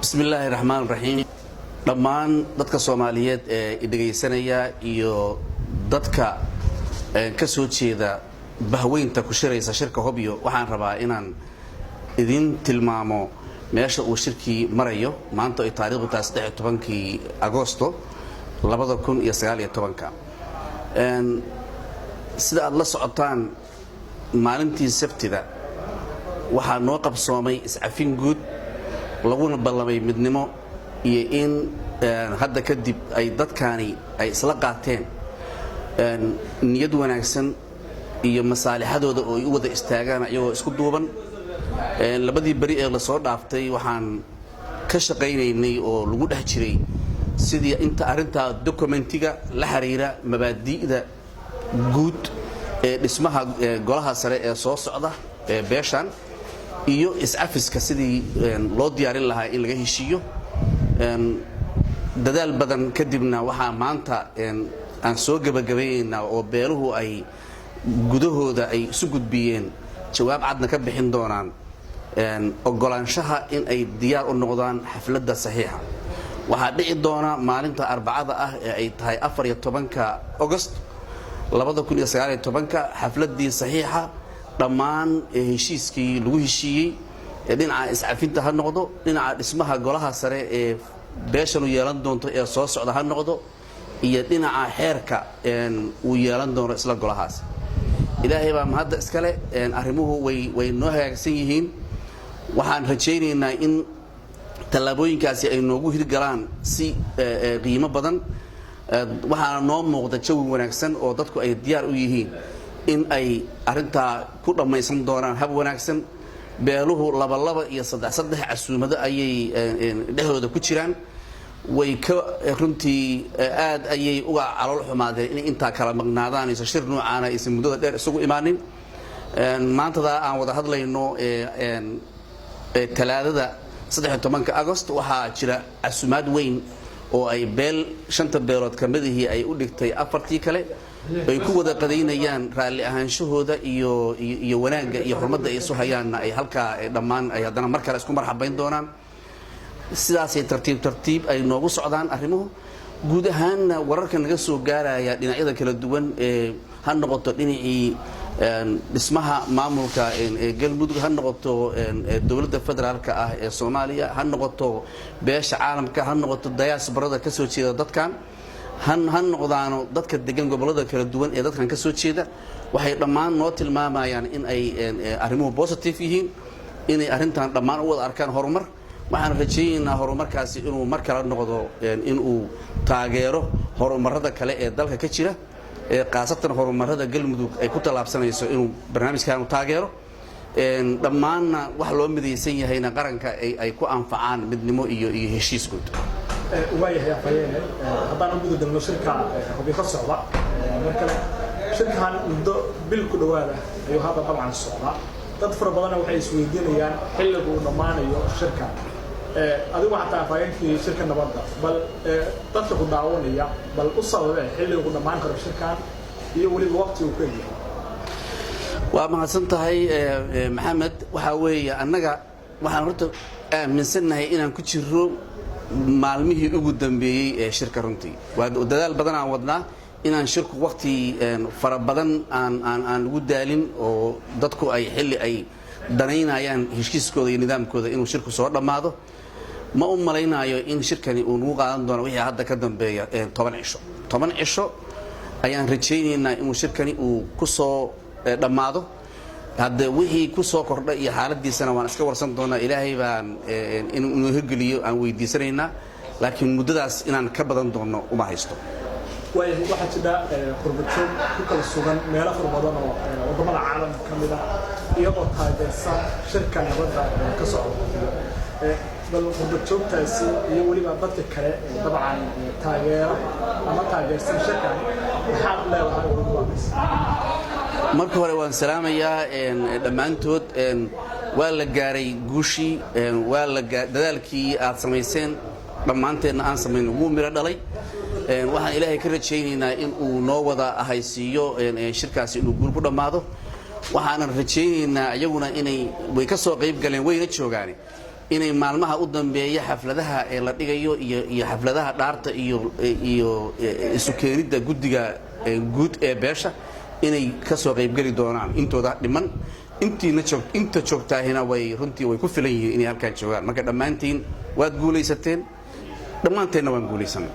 بسم الله الرحمن الرحيم dhammaan dadka Soomaaliyeed ee dhageysanaya iyo dadka ka soo jeeda bahweynta ku shiraysa shirka Hobyo waxaan rabaa inaan idin tilmaamo meesha uu shirkii marayo maanta ay taariikhdu tahay 13 Agoosto 2019 sida aad la socotaan maalintii Sabtida waxaa noo qabsoomay iscafin guud laguna ballamay midnimo iyo in hadda kadib ay dadkani ay isla qaateen niyad wanaagsan iyo masaalixadooda oo ay u wada istaagaan ayagoo isku duuban labadii bari ee la soo dhaaftay waxaan ka shaqaynaynay oo lagu dhex jiray sidii inta arinta documentiga la xiriira mabaadi'da guud ee dhismaha golaha sare ee soo socda ee beeshan iyo iscafiska sidii loo diyaarin lahaa in laga heshiiyo dadaal badan kadibna waxaa maanta aan soo gabagabeeynaa oo beeluhu ay gudahooda ay isu gudbiyeen jawaab cadna ka bixin doonaan ogolaanshaha in ay diyaar u noqdaan xafladda saxiixa waxaa dhici doona maalinta Arbacada ah ee ay tahay 14 August 2019 xafladdii saxiixa dhammaan heshiiskii lagu heshiiyey dhinaca iscafinta ha noqdo dhinaca dhismaha golaha sare ee beeshanu yeelan doonto ee soo socda ha noqdo iyo dhinaca xeerka uu yeelan doono isla golahaas ilaahay baa mahad iskale arrimuhu way noo hagaagsan yihiin waxaan rajaynaynaa in talaabooyinkaasi ay noogu hirgalaan si qiimo badan waxaana noo muuqda jawi wanaagsan oo dadku ay diyaar u yihiin in ay arinta ku dhamaysan doonaan hab wanaagsan beeluhu laba iyo saddex casuumado ayay dhexdooda ku jiraan way ka runtii aad ayay uga calool xumaadeen in inta kala magnaadaan isa shir noocaana isa muddada dheer isugu imaanin maanta aan wada hadlayno talaadada 13 August waxaa jira casuumad weyn oo ay beel shanta beelood kamidihii ay u dhigtay afartii kale ay ku wada qadaynayaan raali ahaanshahooda iyo wanaaga iyo xurmada ay soo hayaan ay halka dhamaan ay hadana mar kale isku marxabayn doonaan sidaas ay tartiib ay noogu socdaan arrimuhu guud ahaan wararka naga soo gaaraya dhinacyada kala duwan ee han noqoto dhinacii dhismaha maamulka ee galmudug han noqoto dawladda federaalka ah ee Soomaaliya han noqoto beesha caalamka han noqoto diasporada ka soo jeeda dadkan han noqdaano dadka degan gobolada kala duwan ee dadkan ka soo jeeda waxay dhammaan noo tilmaamayaan in ay arrimuhu positive yihiin in ay arintan dhammaan u wada arkaan horumar waxaan rajaynaynaa horumarkaasi inuu mar kale noqdo in uu taageero horumarada kale ee dalka ka jira ee qaasatan horumarada galmudug ay ku talaabsanayso inuu barnaamijkan taageero dhammaanna wax loo midaysan yahayna qaranka ay ku anfacaan midnimo iyo heshiis guud waayahay afayeen haddaan u gudubno shirka Hobyo ka socda markale shirkan muddo bil ku dhawaada ayuu hadda dabcan socda dad fara badan waxay isweydiinayaan xilliga uu dhamaanayo shirka adigu xataa afayeenkii shirka nabadda bal dadka ku daawanaya bal u sababay xilliga uu dhamaan karo shirkan iyo waliba waqti uu ka yahay waa mahadsan tahay maxamed waxa weeye annaga waxaan horta aaminsanahay inaan ku jiro maalmihii ugu dambeeyay ee shirka runtii waa dadaal badan aan wadnaa inaan shirku waqti fara badan aan ugu daalin oo dadku ay xilli ay danaynayaan heshiiskooda iyo nidaamkooda inuu shirku soo dhamaado ma u malaynayo in shirkani uu nagu qaadan doono wixii hadda ka dambeeya 10 cisho ayaan rajaynaynaa inuu shirkani uu ku soo dhamaado hadda wixii ku soo kordhay iyo xaaladiisana waan iska warsan doonaa ilaahay baan inuu hirgeliyo aan weydiisanaynaa laakiin muddadaas inaan ka badan doono uma haysto waxaa jira qurbajoog ku kala sugan meelo fara badan oo wadamada caalamka ka mid ah iyagoo taageersan shirka nabadda ka socda bal qurbajoogtaasi iyo weliba dadka kale dabcan taageero ama taageersan shirkan maxaad leedahay ugu baaqaysa marka hore waan salaamayaa dhammaantood waa la gaaray guushii waa la dadaalkii aad samayseen dhammaanteedna aan samayn ugu miro dhalay waxaan ilaahay ka rajaynaynaa in uu noo wada ahaysiiyo shirkaasi inuu guul ku dhamaado waxaan rajaynaynaa iyaguna inay way ka soo qayb galeen wayna joogaan inay maalmaha u dambeeya xafladaha ee la dhigayo iyo xafladaha dhaarta iyo isu keenidda guddiga guud ee beesha inay ka soo qaybgeli doonaan intooda dhiman inta joogtaahina runtii way ku filan yihiin inay halkaan joogaan marka dhammaantiin waad guulaysateen dhammaanteenna waan guulaysanay